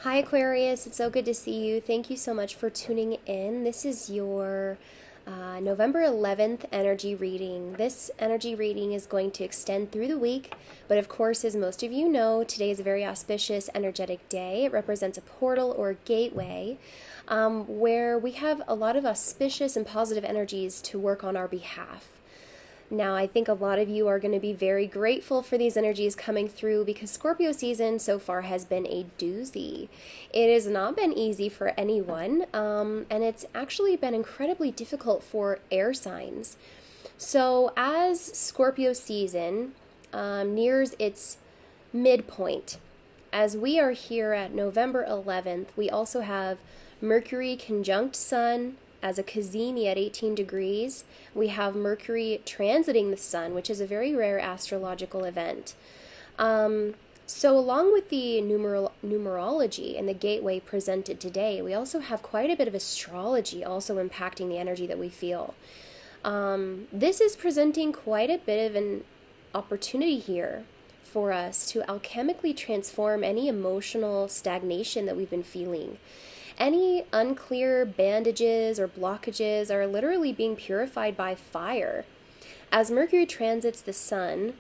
Hi, Aquarius. It's so good to see you. Thank you so much for tuning in. This is your November 11th energy reading. This energy reading is going to extend through the week, but of course, as most of you know, today is a very auspicious, energetic day. It represents a portal or gateway where we have a lot of auspicious and positive energies to work on our behalf. Now, I think a lot of you are going to be very grateful for these energies coming through because Scorpio season so far has been a doozy. It has not been easy for anyone, and it's actually been incredibly difficult for air signs. So, as Scorpio season nears its midpoint, as we are here at November 11th, we also have Mercury conjunct Sun as a cazimi at 18 degrees. We have Mercury transiting the Sun, which is a very rare astrological event. So along with the numerology and the gateway presented today, we also have quite a bit of astrology also impacting the energy that we feel. This is presenting quite a bit of an opportunity here for us to alchemically transform any emotional stagnation that we've been feeling. Any unclear bandages or blockages are literally being purified by fire. As Mercury transits the Sun,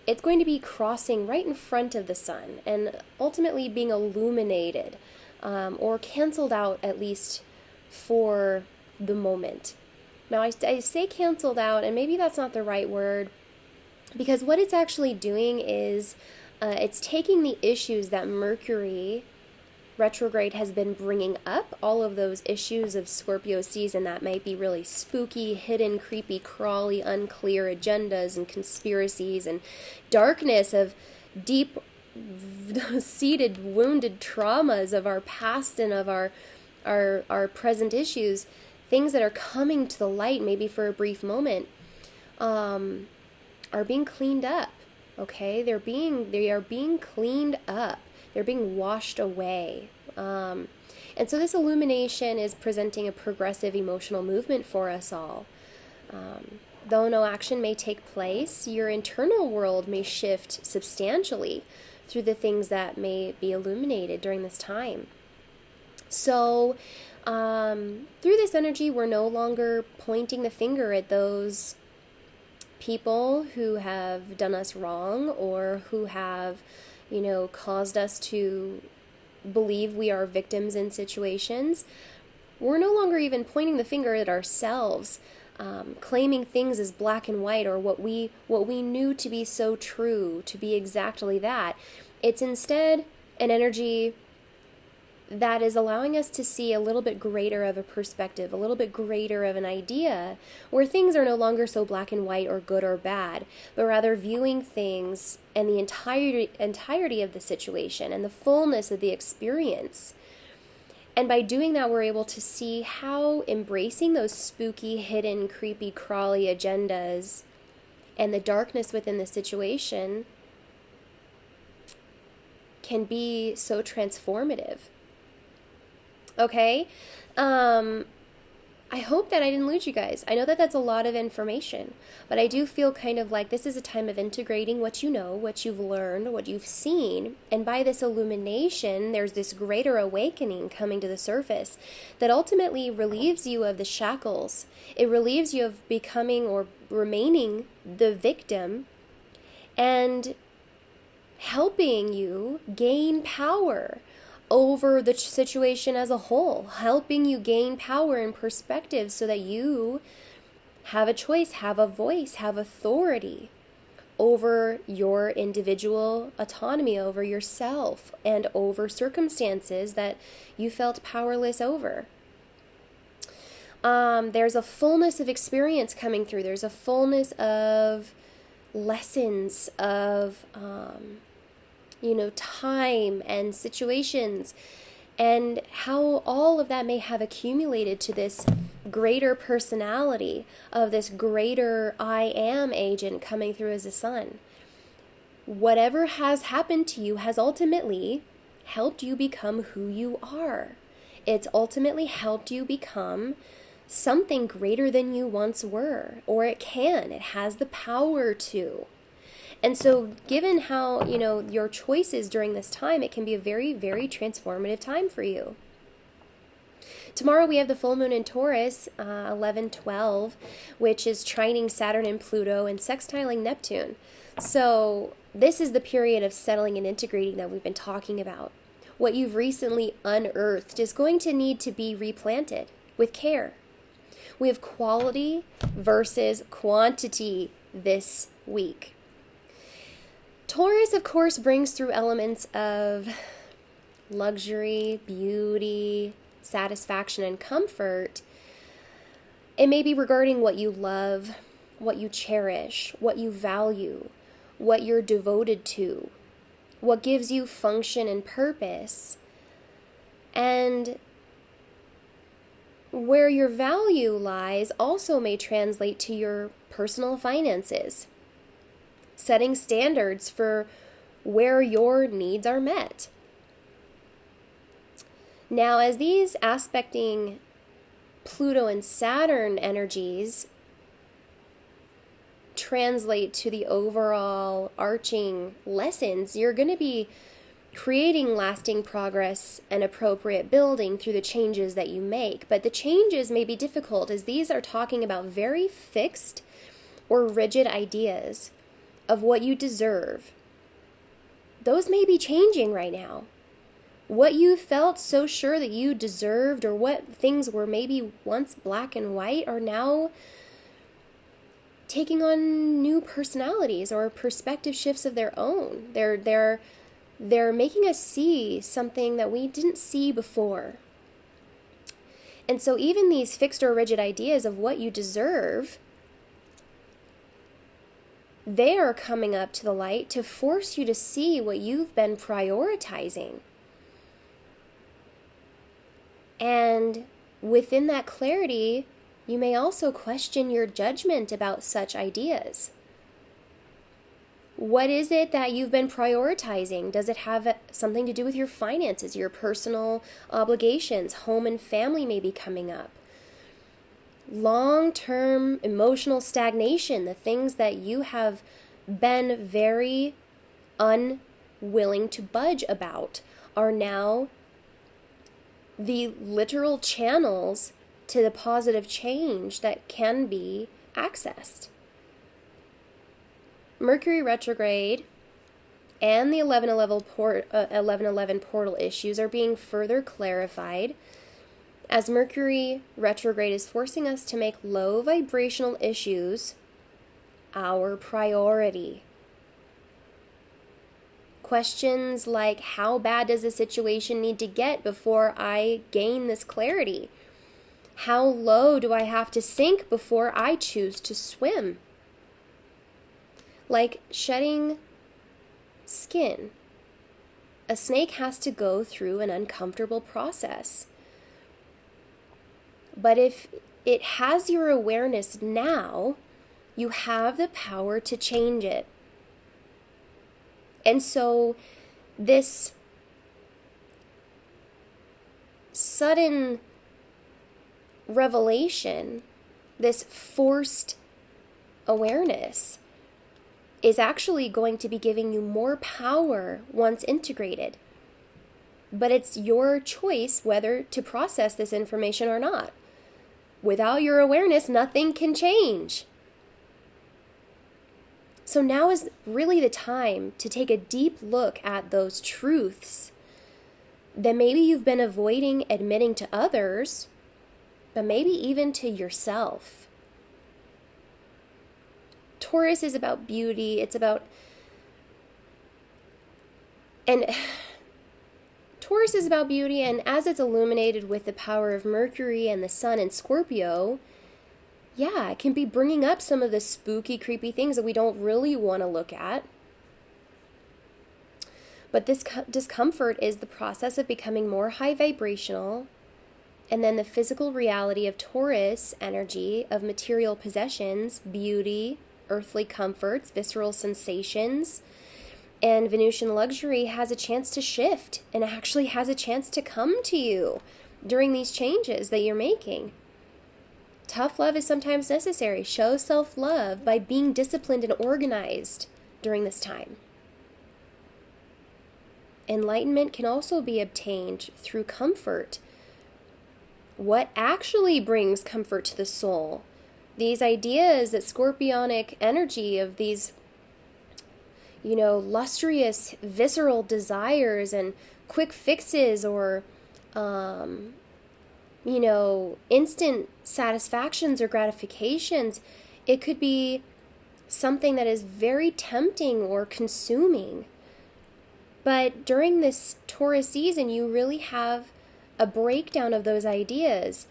it's going to be crossing right in front of the Sun and ultimately being illuminated or canceled out, at least for the moment. Now, I say canceled out, and maybe that's not the right word, because what it's actually doing is it's taking the issues that Mercury retrograde has been bringing up, all of those issues of Scorpio season that might be really spooky, hidden, creepy, crawly, unclear agendas and conspiracies and darkness of deep seated wounded traumas of our past and of our present issues, things that are coming to the light maybe for a brief moment, are being cleaned up. Okay, they are being cleaned up. They're being washed away. And so this illumination is presenting a progressive emotional movement for us all. Though no action may take place, your internal world may shift substantially through the things that may be illuminated during this time. So through this energy, we're no longer pointing the finger at those people who have done us wrong or who have caused us to believe we are victims in situations. We're no longer even pointing the finger at ourselves, claiming things as black and white or what we knew to be so true, to be exactly that. It's instead an energy that is allowing us to see a little bit greater of a perspective, a little bit greater of an idea, where things are no longer so black and white or good or bad, but rather viewing things and the entirety of the situation and the fullness of the experience. And by doing that, we're able to see how embracing those spooky, hidden, creepy, crawly agendas and the darkness within the situation can be so transformative. Okay, I hope that I didn't lose you guys. I know that that's a lot of information, but I do feel kind of like this is a time of integrating what you know, what you've learned, what you've seen, and by this illumination, there's this greater awakening coming to the surface that ultimately relieves you of the shackles. It relieves you of becoming or remaining the victim and helping you gain power over the situation as a whole, helping you gain power and perspective so that you have a choice, have a voice, have authority over your individual autonomy, over yourself, and over circumstances that you felt powerless over. There's a fullness of experience coming through. There's a fullness of lessons of time and situations, and how all of that may have accumulated to this greater personality of this greater I am agent coming through as a sun. Whatever has happened to you has ultimately helped you become who you are. It's ultimately helped you become something greater than you once were, or it has the power to. And so given how, your choices during this time, it can be a very, very transformative time for you. Tomorrow we have the full moon in Taurus, 11/12, which is trining Saturn and Pluto and sextiling Neptune. So this is the period of settling and integrating that we've been talking about. What you've recently unearthed is going to need to be replanted with care. We have quality versus quantity this week. Taurus, of course, brings through elements of luxury, beauty, satisfaction, and comfort. It may be regarding what you love, what you cherish, what you value, what you're devoted to, what gives you function and purpose, and where your value lies also may translate to your personal finances, setting standards for where your needs are met. Now, as these aspecting Pluto and Saturn energies translate to the overall arching lessons, you're going to be creating lasting progress and appropriate building through the changes that you make. But the changes may be difficult, as these are talking about very fixed or rigid ideas of what you deserve. Those may be changing right now. What you felt so sure that you deserved, or what things were maybe once black and white, are now taking on new personalities or perspective shifts of their own. They're making us see something that we didn't see before. And so even these fixed or rigid ideas of what you deserve, they are coming up to the light to force you to see what you've been prioritizing. And within that clarity, you may also question your judgment about such ideas. What is it that you've been prioritizing? Does it have something to do with your finances, your personal obligations? Home and family may be coming up. Long-term emotional stagnation, the things that you have been very unwilling to budge about, are now the literal channels to the positive change that can be accessed. Mercury retrograde and the 1111 portal issues are being further clarified, as Mercury retrograde is forcing us to make low vibrational issues our priority. Questions like, how bad does the situation need to get before I gain this clarity? How low do I have to sink before I choose to swim? Like shedding skin. A snake has to go through an uncomfortable process. But if it has your awareness now, you have the power to change it. And so this sudden revelation, this forced awareness, is actually going to be giving you more power once integrated. But it's your choice whether to process this information or not. Without your awareness, nothing can change. So now is really the time to take a deep look at those truths that maybe you've been avoiding admitting to others, but maybe even to yourself. Taurus is about beauty. Taurus is about beauty, and as it's illuminated with the power of Mercury and the Sun in Scorpio, yeah, it can be bringing up some of the spooky, creepy things that we don't really want to look at. But this discomfort is the process of becoming more high vibrational, and then the physical reality of Taurus energy, of material possessions, beauty, earthly comforts, visceral sensations, and Venusian luxury has a chance to shift and actually has a chance to come to you during these changes that you're making. Tough love is sometimes necessary. Show self-love by being disciplined and organized during this time. Enlightenment can also be obtained through comfort. What actually brings comfort to the soul? These ideas, that scorpionic energy of these, lustrous, visceral desires and quick fixes, or, instant satisfactions or gratifications. It could be something that is very tempting or consuming. But during this Taurus season, you really have a breakdown of those ideas.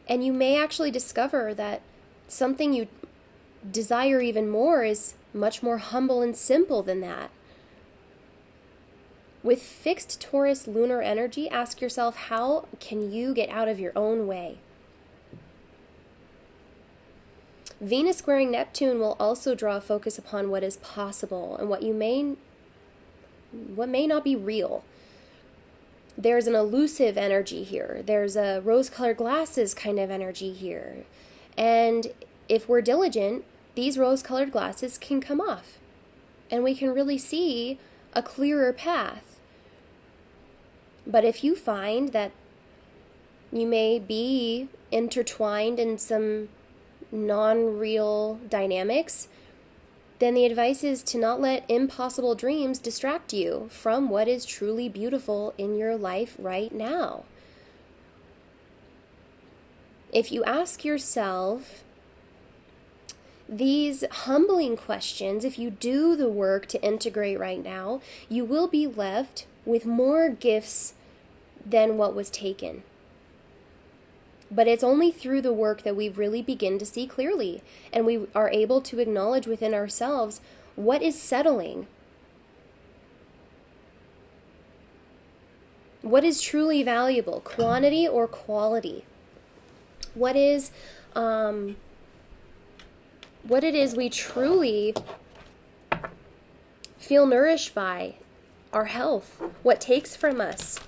And you may actually discover that something you desire even more is much more humble and simple than that. With fixed Taurus lunar energy, ask yourself, how can you get out of your own way? Venus squaring Neptune will also draw a focus upon what is possible and what may not be real. There's an elusive energy here. There's a rose-colored glasses kind of energy here. And if we're diligent, these rose-colored glasses can come off. And we can really see a clearer path. But if you find that you may be intertwined in some non-real dynamics, then the advice is to not let impossible dreams distract you from what is truly beautiful in your life right now. If you ask yourself these humbling questions, if you do the work to integrate right now, you will be left with more gifts than what was taken. But it's only through the work that we really begin to see clearly, and we are able to acknowledge within ourselves what is settling, what is truly valuable, quantity or quality, what it is we truly feel nourished by, our health, what takes from us,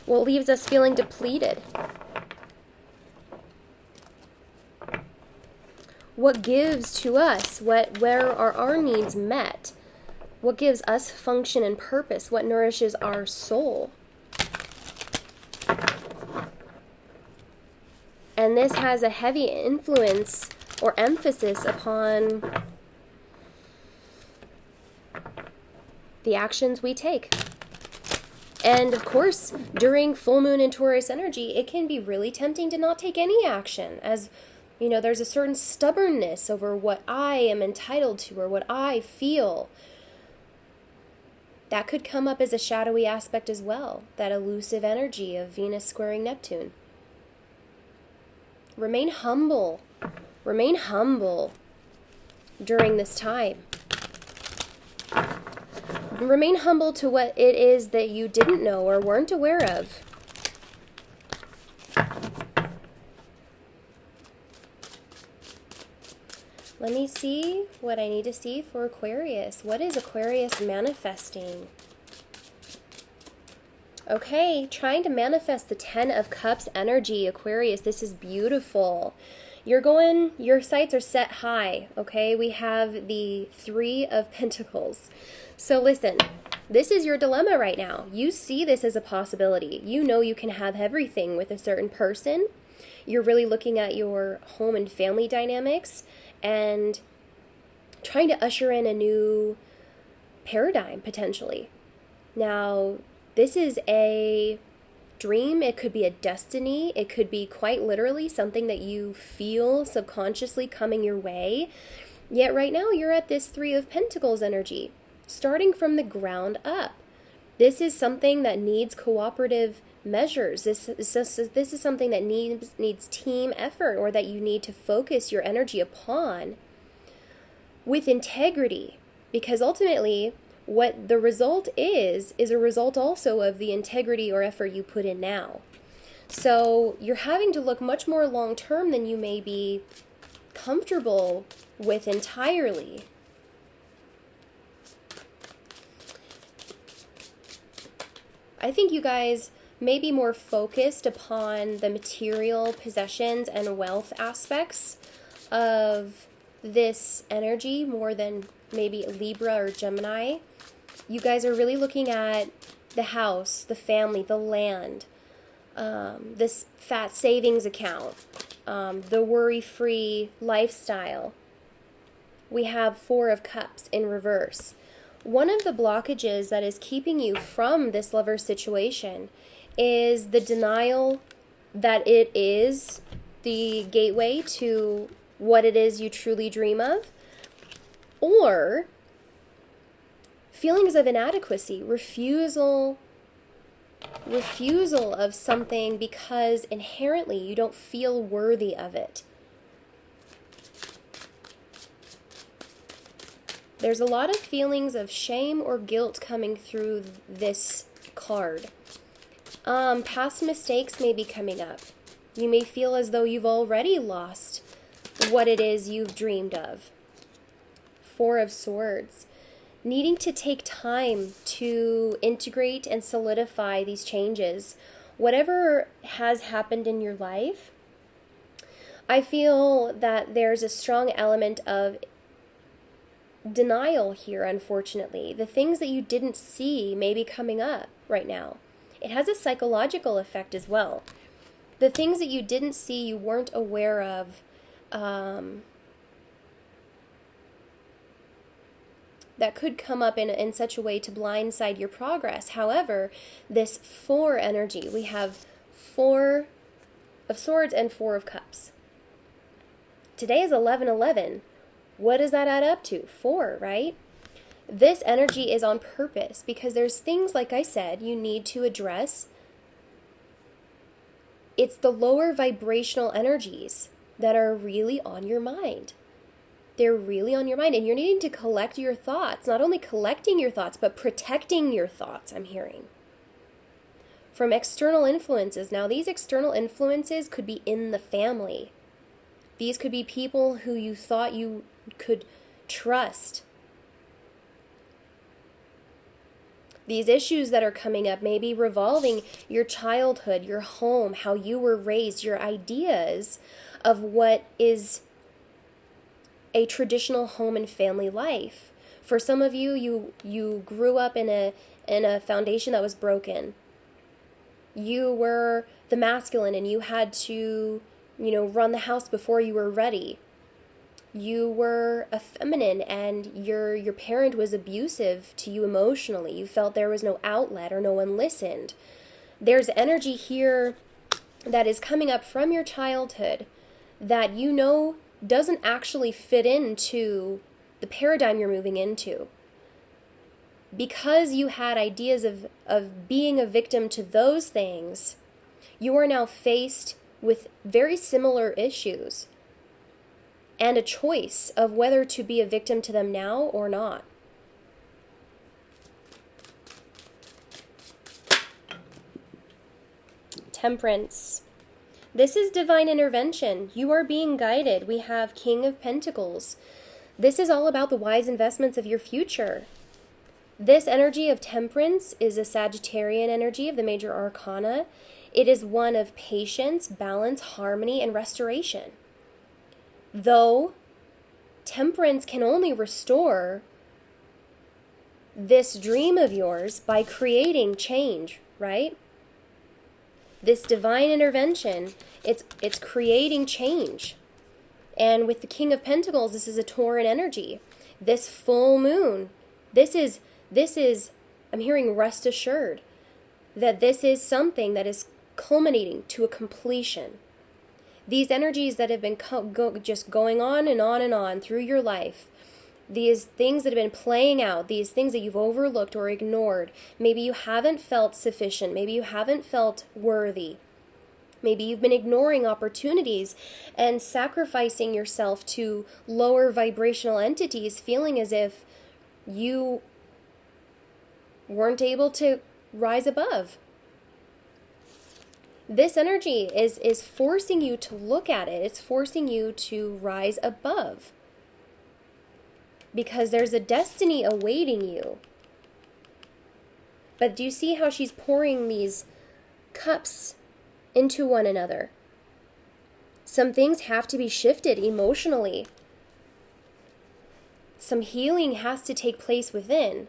what leaves us feeling depleted. What gives to us? Where are our needs met? What gives us function and purpose? What nourishes our soul? And this has a heavy influence or emphasis upon the actions we take. And of course, during full moon in Taurus energy, it can be really tempting to not take any action, as there's a certain stubbornness over what I am entitled to or what I feel. That could come up as a shadowy aspect as well, that elusive energy of Venus squaring Neptune. Remain humble. Remain humble during this time. Remain humble to what it is that you didn't know or weren't aware of. Let me see what I need to see for Aquarius. What is Aquarius manifesting? Okay, trying to manifest the 10 of Cups energy, Aquarius. This is beautiful. Your sights are set high, okay? We have the 3 of Pentacles. So listen, this is your dilemma right now. You see this as a possibility. You know you can have everything with a certain person. You're really looking at your home and family dynamics and trying to usher in a new paradigm, potentially. Now, this is a dream. It could be a destiny. It could be quite literally something that you feel subconsciously coming your way. Yet right now, you're at this 3 of Pentacles energy, starting from the ground up. This is something that needs cooperative measures. This is something that needs team effort, or that you need to focus your energy upon with integrity, because ultimately what the result is a result also of the integrity or effort you put in now. So you're having to look much more long term than you may be comfortable with entirely. I think you guys may be more focused upon the material possessions and wealth aspects of this energy more than maybe Libra or Gemini, you guys are really looking at the house, the family, the land, this fat savings account, the worry-free lifestyle. We have Four of Cups in reverse. One of the blockages that is keeping you from this lover situation is the denial that it is the gateway to what it is you truly dream of, or feelings of inadequacy, refusal of something because inherently you don't feel worthy of it. There's a lot of feelings of shame or guilt coming through this card. Past mistakes may be coming up. You may feel as though you've already lost what it is you've dreamed of. Four of Swords. Needing to take time to integrate and solidify these changes. Whatever has happened in your life, I feel that there's a strong element of denial here, unfortunately. The things that you didn't see may be coming up right now. It has a psychological effect as well. The things that you didn't see, you weren't aware of, that could come up in such a way to blindside your progress. However, this Four energy, we have Four of Swords and Four of Cups. Today is 11/11. What does that add up to? 4, right? This energy is on purpose because there's things, like I said, you need to address. It's the lower vibrational energies that are really on your mind. They're really on your mind, and you're needing to collect your thoughts. Not only collecting your thoughts, but protecting your thoughts, I'm hearing. From external influences. Now, these external influences could be in the family. These could be people who you thought you could trust. These issues that are coming up may be revolving your childhood, your home, how you were raised, your ideas of what is a traditional home and family life. For some of you, you grew up in a foundation that was broken. You were the masculine and you had to, run the house before you were ready. You were a feminine and your parent was abusive to you emotionally. You felt there was no outlet or no one listened. There's energy here that is coming up from your childhood that doesn't actually fit into the paradigm you're moving into. Because you had ideas of being a victim to those things, you are now faced with very similar issues and a choice of whether to be a victim to them now or not. Temperance. This is divine intervention. You are being guided. We have King of Pentacles. This is all about the wise investments of your future. This energy of temperance is a Sagittarian energy of the major arcana. It is one of patience, balance, harmony, and restoration. Though temperance can only restore this dream of yours by creating change, right? This divine intervention, it's creating change. And with the King of Pentacles, this is a Tauran energy. This full moon, this is I'm hearing rest assured that this is something that is culminating to a completion. These energies that have been just going on and on and on through your life, these things that have been playing out, these things that you've overlooked or ignored, maybe you haven't felt sufficient, maybe you haven't felt worthy, maybe you've been ignoring opportunities and sacrificing yourself to lower vibrational entities, feeling as if you weren't able to rise above. This energy is forcing you to look at it. It's forcing you to rise above. Because there's a destiny awaiting you. But do you see how she's pouring these cups into one another? Some things have to be shifted emotionally. some healing has to take place within.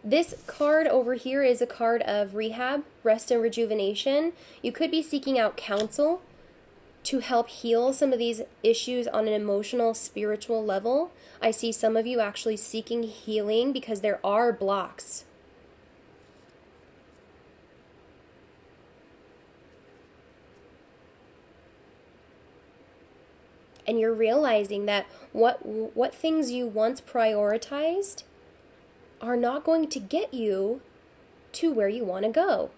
This card over here is a card of rehab, rest and rejuvenation. You could be seeking out counsel to help heal some of these issues on an emotional, spiritual level. I see some of you actually seeking healing because there are blocks. And you're realizing that what things you once prioritized are not going to get you to where you want to go.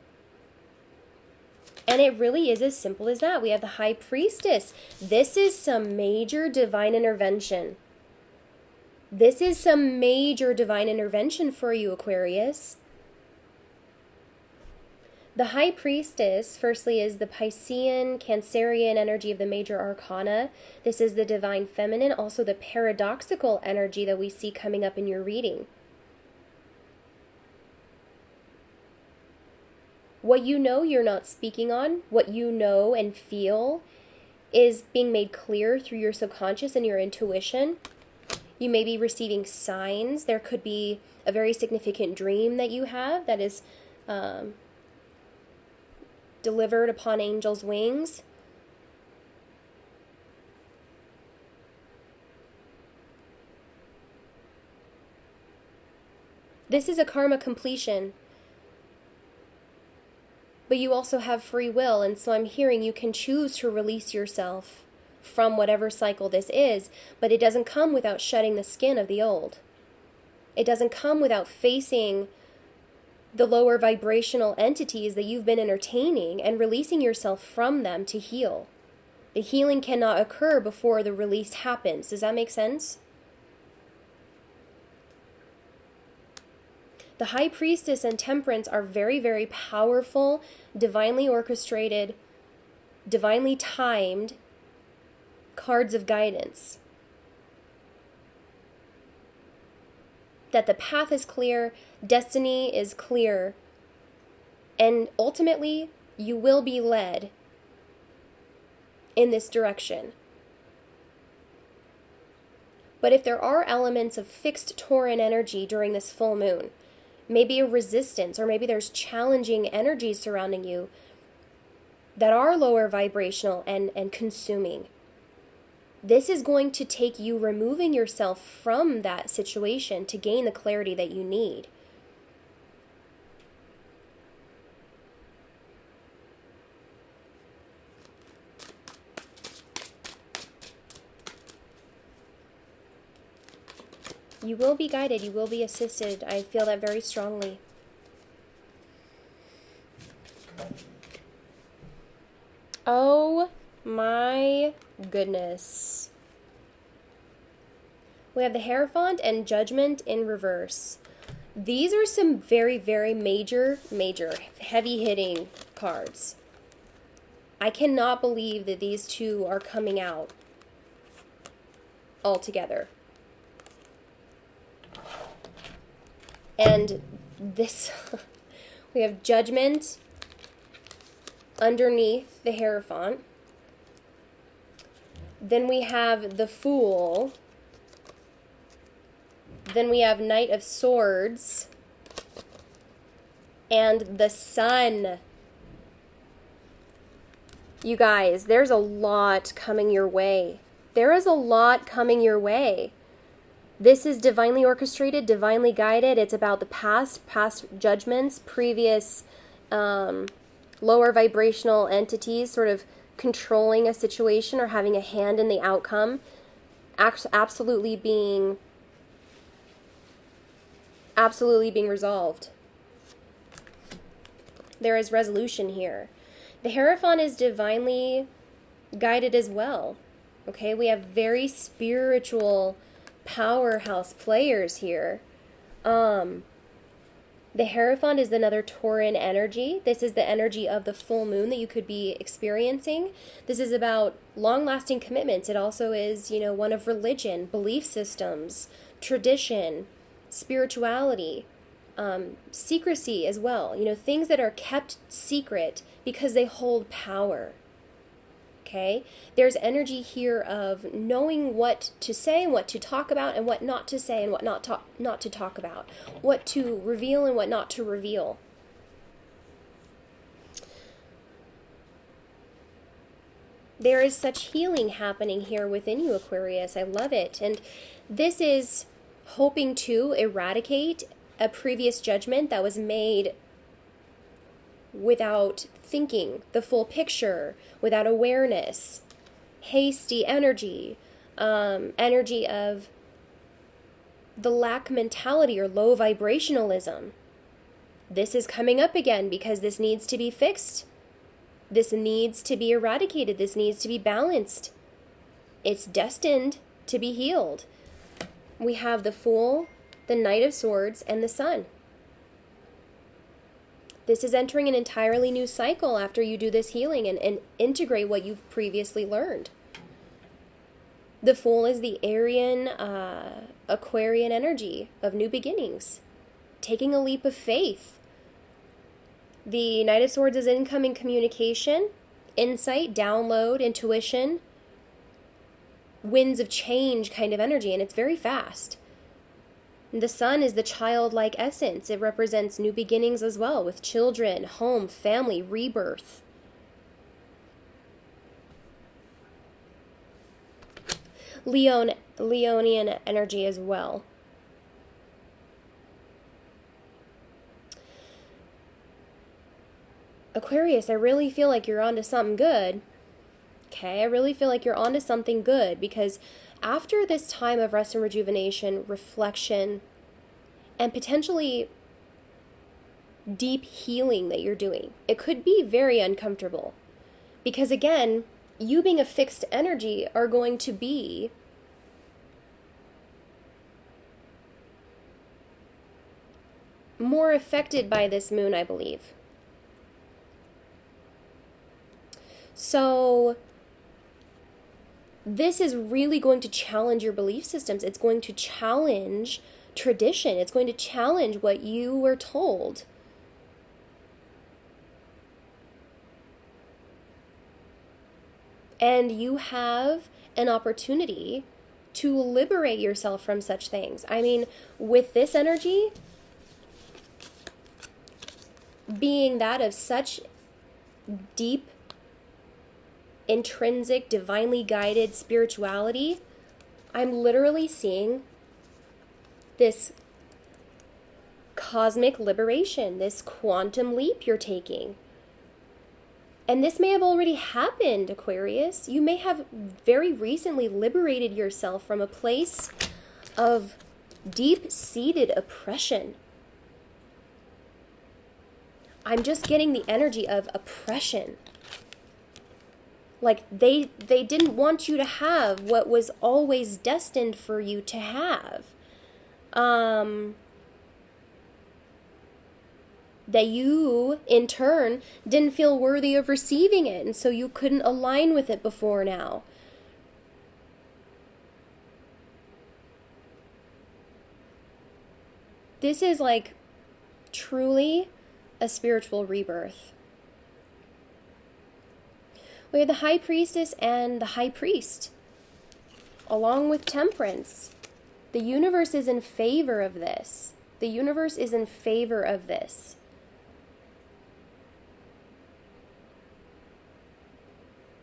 And it really is as simple as that. We have the High Priestess. This is some major divine intervention. This is some major divine intervention for you, Aquarius. The High Priestess, firstly, is the Piscean, Cancerian energy of the major arcana. This is the divine feminine, also the paradoxical energy that we see coming up in your reading. What you know you're not speaking on, what you know and feel is being made clear through your subconscious and your intuition. You may be receiving signs. There could be a very significant dream that you have that is delivered upon angels' wings. This is a karma completion. But you also have free will, and so I'm hearing you can choose to release yourself from whatever cycle this is, but it doesn't come without shedding the skin of the old. It doesn't come without facing the lower vibrational entities that you've been entertaining and releasing yourself from them to heal. The healing cannot occur before the release happens. Does that make sense? The High Priestess and Temperance are very, very powerful, divinely orchestrated, divinely timed cards of guidance. That the path is clear, destiny is clear, and ultimately you will be led in this direction. But if there are elements of fixed Tauran energy during this full moon, maybe a resistance, or maybe there's challenging energies surrounding you that are lower vibrational and consuming. This is going to take you removing yourself from that situation to gain the clarity that you need. You will be guided, you will be assisted. I feel that very strongly. Oh my goodness. We have the Hierophant and Judgment in reverse. These are some very, very major, heavy-hitting cards. I cannot believe that these two are coming out all together. And this, we have Judgment underneath the Hierophant. Then we have the Fool. Then we have Knight of Swords. And the Sun. You guys, there's a lot coming your way. There is a lot coming your way. This is divinely orchestrated, divinely guided. It's about the past judgments, previous lower vibrational entities sort of controlling a situation or having a hand in the outcome, absolutely being resolved. There is resolution here. The Hierophant is divinely guided as well. Okay, we have very spiritual powerhouse players here. The Hierophant is another Tauran energy. This is the energy of the full moon that you could be experiencing. This is about long-lasting commitments. It also is, one of religion, belief systems, tradition, spirituality, secrecy as well. Things that are kept secret because they hold power. okay? There's energy here of knowing what to say and what to talk about and what not to say and what not to talk about, what to reveal and what not to reveal. There is such healing happening here within you, Aquarius. I love it. And this is hoping to eradicate a previous judgment that was made without thinking the full picture, without awareness, hasty energy, energy of the lack mentality or low vibrationalism. This is coming up again because this needs to be fixed. This needs to be eradicated. This needs to be balanced. It's destined to be healed. We have the Fool, the Knight of Swords, and the Sun. This is entering an entirely new cycle after you do this healing and integrate what you've previously learned. The Fool is the Aryan, Aquarian energy of new beginnings, taking a leap of faith. The Knight of Swords is incoming communication, insight, download, intuition, winds of change kind of energy, and it's very fast. The Sun is the childlike essence. It represents new beginnings as well, with children, home, family, rebirth. Leonian energy as well. Aquarius, I really feel like you're onto something good. Okay, I really feel like you're onto something good because after this time of rest and rejuvenation, reflection, and potentially deep healing that you're doing, it could be very uncomfortable. Because again, you being a fixed energy are going to be more affected by this moon, I believe. So this is really going to challenge your belief systems. It's going to challenge tradition. It's going to challenge what you were told. And you have an opportunity to liberate yourself from such things. I mean, with this energy being that of such deep, intrinsic, divinely guided spirituality, I'm literally seeing this cosmic liberation, this quantum leap you're taking. And this may have already happened, Aquarius. You may have very recently liberated yourself from a place of deep-seated oppression. I'm just getting the energy of oppression. Like they didn't want you to have what was always destined for you to have. That you, in turn, didn't feel worthy of receiving it, and so you couldn't align with it before now. This is like truly a spiritual rebirth. We have the High Priestess and the High Priest, along with Temperance. The universe is in favor of this. The universe is in favor of this.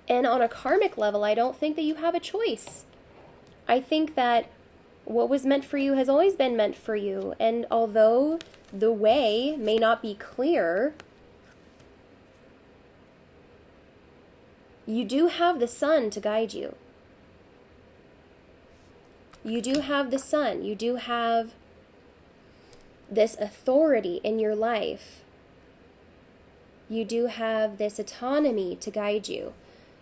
And on a karmic level, I don't think that you have a choice. I think that what was meant for you has always been meant for you. And although the way may not be clear, you do have the sun to guide you. You do have the sun. You do have this authority in your life. You do have this autonomy to guide you.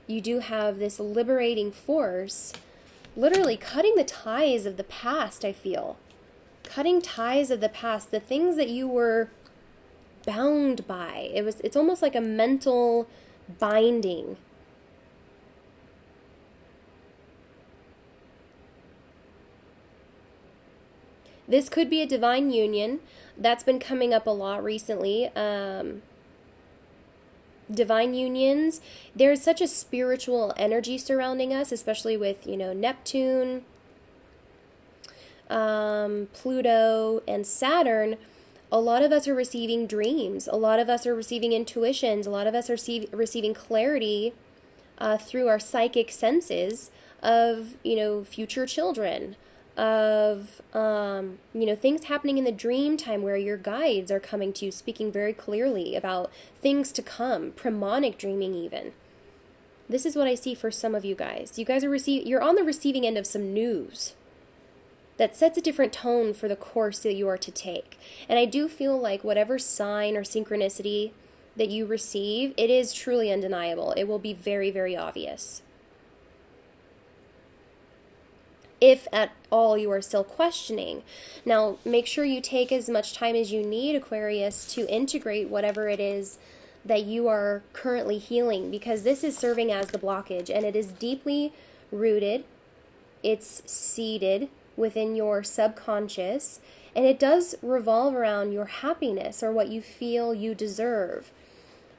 You do have this liberating force, literally cutting the ties of the past, I feel. Cutting ties of the past, the things that you were bound by. It's almost like a mental binding. This could be a divine union. That's been coming up a lot recently. divine unions. There's such a spiritual energy surrounding us, especially with, Neptune, Pluto, and Saturn. A lot of us are receiving dreams. A lot of us are receiving intuitions. A lot of us are receiving clarity through our psychic senses of, future children, of, things happening in the dream time where your guides are coming to you, speaking very clearly about things to come, premonic dreaming even. This is what I see for some of you guys. You guys are you're on the receiving end of some news that sets a different tone for the course that you are to take. And I do feel like whatever sign or synchronicity that you receive, it is truly undeniable. It will be very, very obvious. If at all you are still questioning. Now, make sure you take as much time as you need, Aquarius, to integrate whatever it is that you are currently healing, because this is serving as the blockage, and it is deeply rooted. It's seated within your subconscious, and it does revolve around your happiness or what you feel you deserve.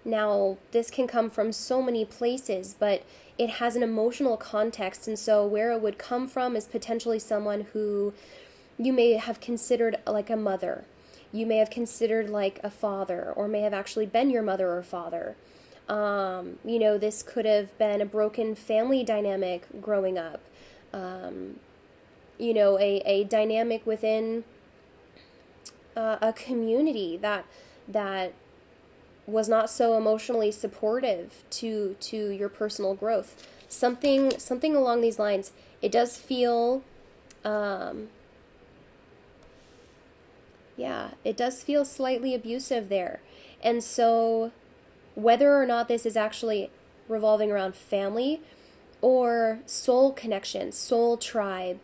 Now, this can come from so many places, but it has an emotional context, and so where it would come from is potentially someone who you may have considered like a mother. You may have considered like a father, or may have actually been your mother or father. This could have been a broken family dynamic growing up. A dynamic within a community that was not so emotionally supportive to your personal growth. Something along these lines. It does feel, it does feel slightly abusive there. And so whether or not this is actually revolving around family or soul connection, soul tribe,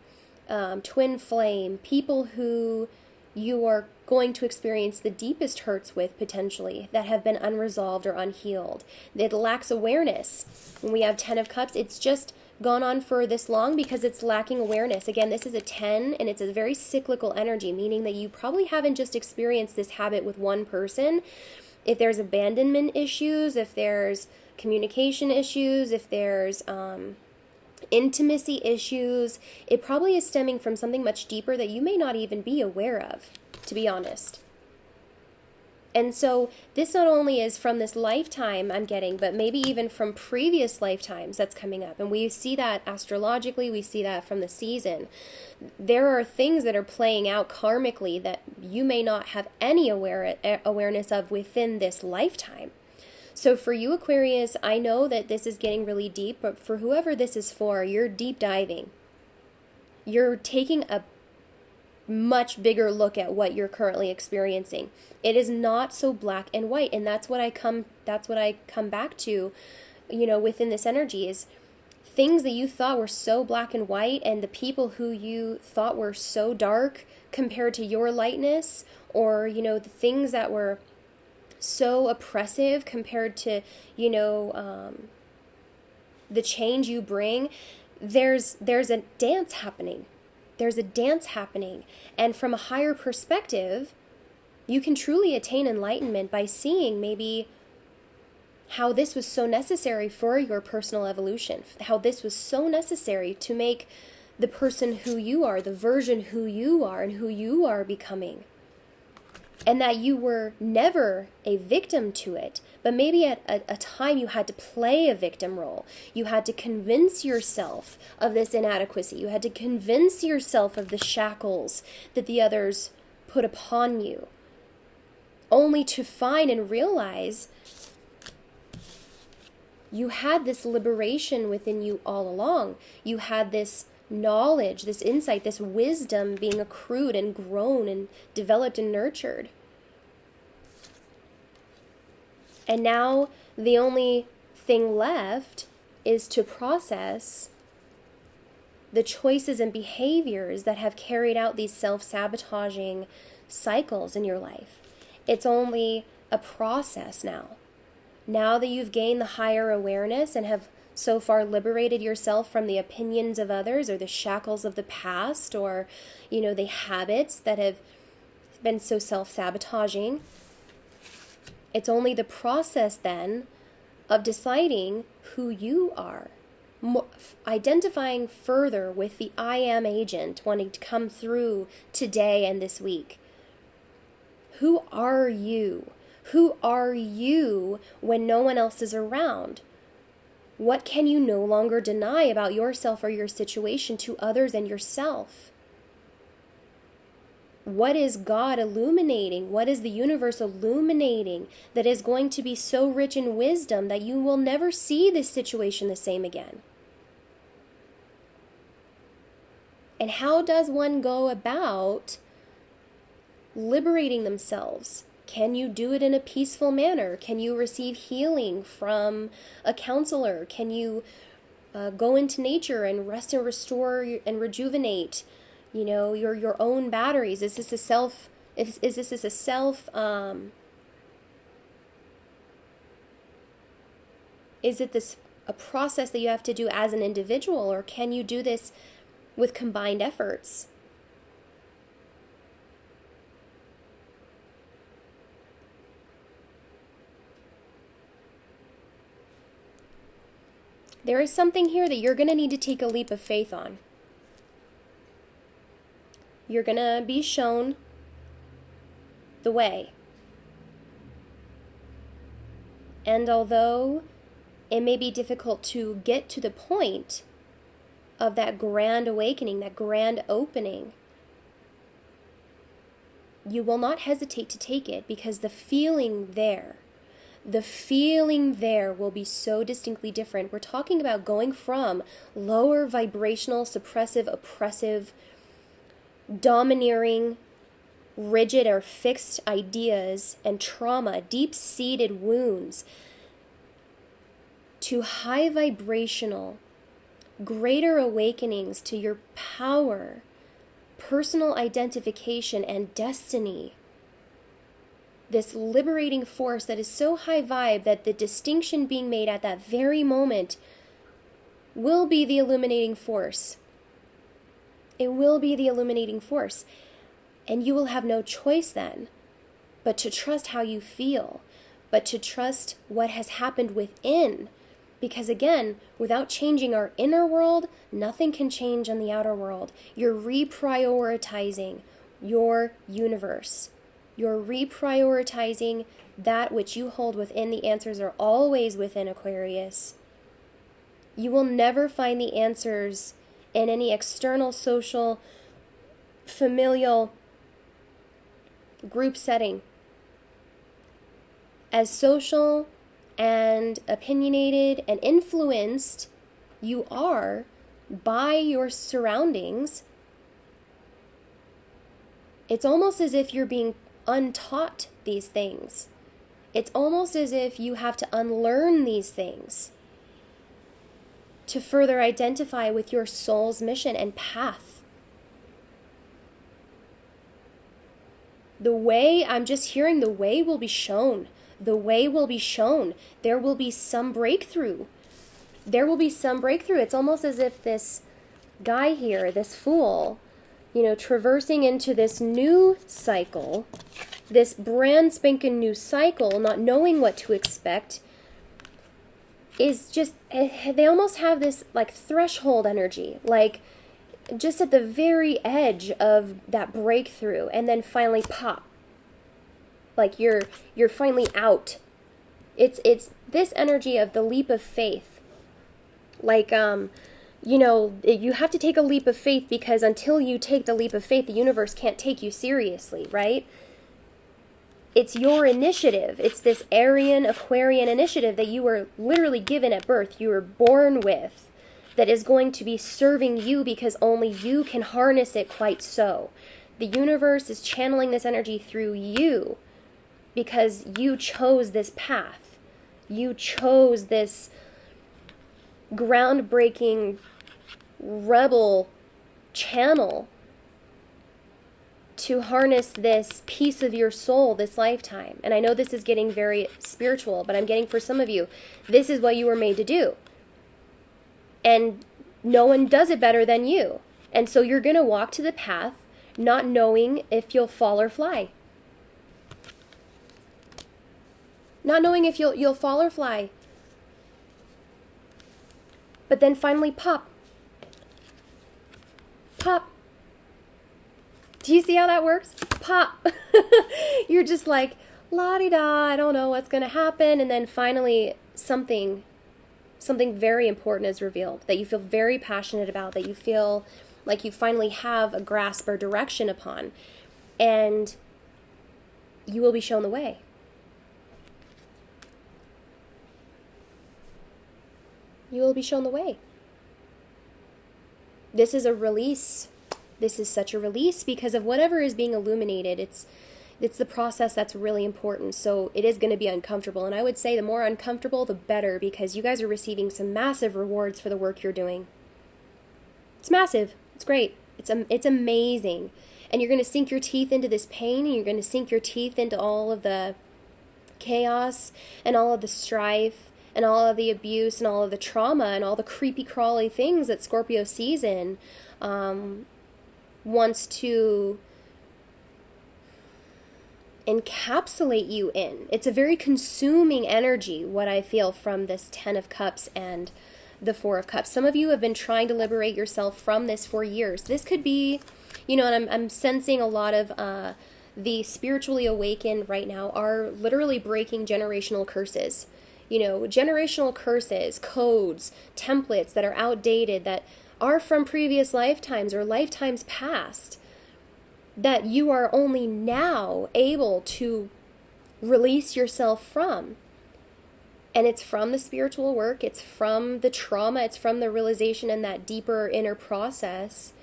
twin flame, people who you are going to experience the deepest hurts with, potentially, that have been unresolved or unhealed. It lacks awareness. When we have 10 of Cups, it's just gone on for this long because it's lacking awareness. Again, this is a 10, and it's a very cyclical energy, meaning that you probably haven't just experienced this habit with one person. If there's abandonment issues, if there's communication issues, if there's intimacy issues, it probably is stemming from something much deeper that you may not even be aware of, to be honest. And so this not only is from this lifetime I'm getting, but maybe even from previous lifetimes that's coming up. And we see that astrologically, we see that from the season. There are things that are playing out karmically that you may not have any awareness of within this lifetime. So for you, Aquarius, I know that this is getting really deep, but for whoever this is for, you're deep diving. You're taking a much bigger look at what you're currently experiencing. It is not so black and white, and that's what I come back to, within this energy is things that you thought were so black and white, and the people who you thought were so dark compared to your lightness, or the things that were so oppressive compared to the change you bring. There's a dance happening. There's a dance happening, and from a higher perspective, you can truly attain enlightenment by seeing maybe how this was so necessary for your personal evolution, how this was so necessary to make the person who you are, the version who you are and who you are becoming. And that you were never a victim to it, but maybe at a time you had to play a victim role. You had to convince yourself of this inadequacy. You had to convince yourself of the shackles that the others put upon you, only to find and realize you had this liberation within you all along. You had this knowledge, this insight, this wisdom being accrued and grown and developed and nurtured. And now the only thing left is to process the choices and behaviors that have carried out these self-sabotaging cycles in your life. It's only a process now. Now that you've gained the higher awareness and have so far liberated yourself from the opinions of others or the shackles of the past or, the habits that have been so self-sabotaging, it's only the process then of deciding who you are, identifying further with the I am agent wanting to come through today and this week. Who are you? Who are you when no one else is around? What can you no longer deny about yourself or your situation to others and yourself? What is God illuminating? What is the universe illuminating that is going to be so rich in wisdom that you will never see this situation the same again? And how does one go about liberating themselves? Can you do it in a peaceful manner? Can you receive healing from a counselor? Can you go into nature and rest and restore and rejuvenate, your own batteries? Is this a self? Is this a self? Is it a process that you have to do as an individual, or can you do this with combined efforts? There is something here that you're going to need to take a leap of faith on. You're going to be shown the way. And although it may be difficult to get to the point of that grand awakening, that grand opening, you will not hesitate to take it, because the feeling there will be so distinctly different. We're talking about going from lower vibrational, suppressive, oppressive, domineering, rigid or fixed ideas and trauma, deep-seated wounds, to high vibrational, greater awakenings to your power, personal identification, and destiny. This liberating force that is so high vibe that the distinction being made at that very moment will be the illuminating force. It will be the illuminating force. And you will have no choice then but to trust how you feel, but to trust what has happened within. Because again, without changing our inner world, nothing can change on the outer world. You're reprioritizing your universe. You're reprioritizing that which you hold within. The answers are always within, Aquarius. You will never find the answers in any external, social, familial group setting. As social and opinionated and influenced you are by your surroundings, it's almost as if you're being untaught these things. It's almost as if you have to unlearn these things to further identify with your soul's mission and path. The way, I'm just hearing, the way will be shown. The way will be shown. There will be some breakthrough. There will be some breakthrough. It's almost as if this guy here, this fool, traversing into this new cycle, this brand spanking new cycle, not knowing what to expect, is just, they almost have this like threshold energy, like just at the very edge of that breakthrough, and then finally pop. Like you're finally out. It's this energy of the leap of faith. Like, you have to take a leap of faith, because until you take the leap of faith, the universe can't take you seriously, right? It's your initiative. It's this Aryan, Aquarian initiative that you were literally given at birth. You were born with, that is going to be serving you, because only you can harness it quite so. The universe is channeling this energy through you, because you chose this path. You chose this groundbreaking rebel channel to harness this piece of your soul this lifetime. And I know this is getting very spiritual, but I'm getting, for some of you, this is what you were made to do. And no one does it better than you. And so you're going to walk to the path not knowing if you'll fall or fly. Not knowing if you'll fall or fly. But then finally, pop. Pop. Do you see how that works? Pop. You're just like, la-di-da, I don't know what's going to happen. And then finally, something very important is revealed that you feel very passionate about, that you feel like you finally have a grasp or direction upon. And you will be shown the way. You will be shown the way. This is a release. This is such a release because of whatever is being illuminated. It's the process that's really important. So it is going to be uncomfortable. And I would say the more uncomfortable, the better, because you guys are receiving some massive rewards for the work you're doing. It's massive. It's great. It's amazing. And you're going to sink your teeth into this pain, and you're going to sink your teeth into all of the chaos and all of the strife and all of the abuse and all of the trauma and all the creepy crawly things that Scorpio season wants to encapsulate you in. It's a very consuming energy, what I feel from this 10 of Cups and the 4 of Cups. Some of you have been trying to liberate yourself from this for years. This could be, and I'm sensing a lot of the spiritually awakened right now are literally breaking generational curses. Generational curses, codes, templates that are outdated, that are from previous lifetimes or lifetimes past, that you are only now able to release yourself from. And it's from the spiritual work, it's from the trauma, it's from the realization and that deeper inner process,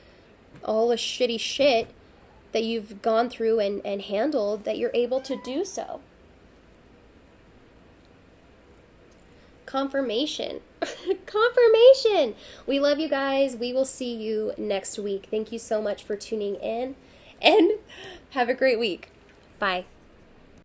all the shitty shit that you've gone through and handled, that you're able to do so. Confirmation. Confirmation. We love you guys. We will see you next week. Thank you so much for tuning in, and have a great week. Bye.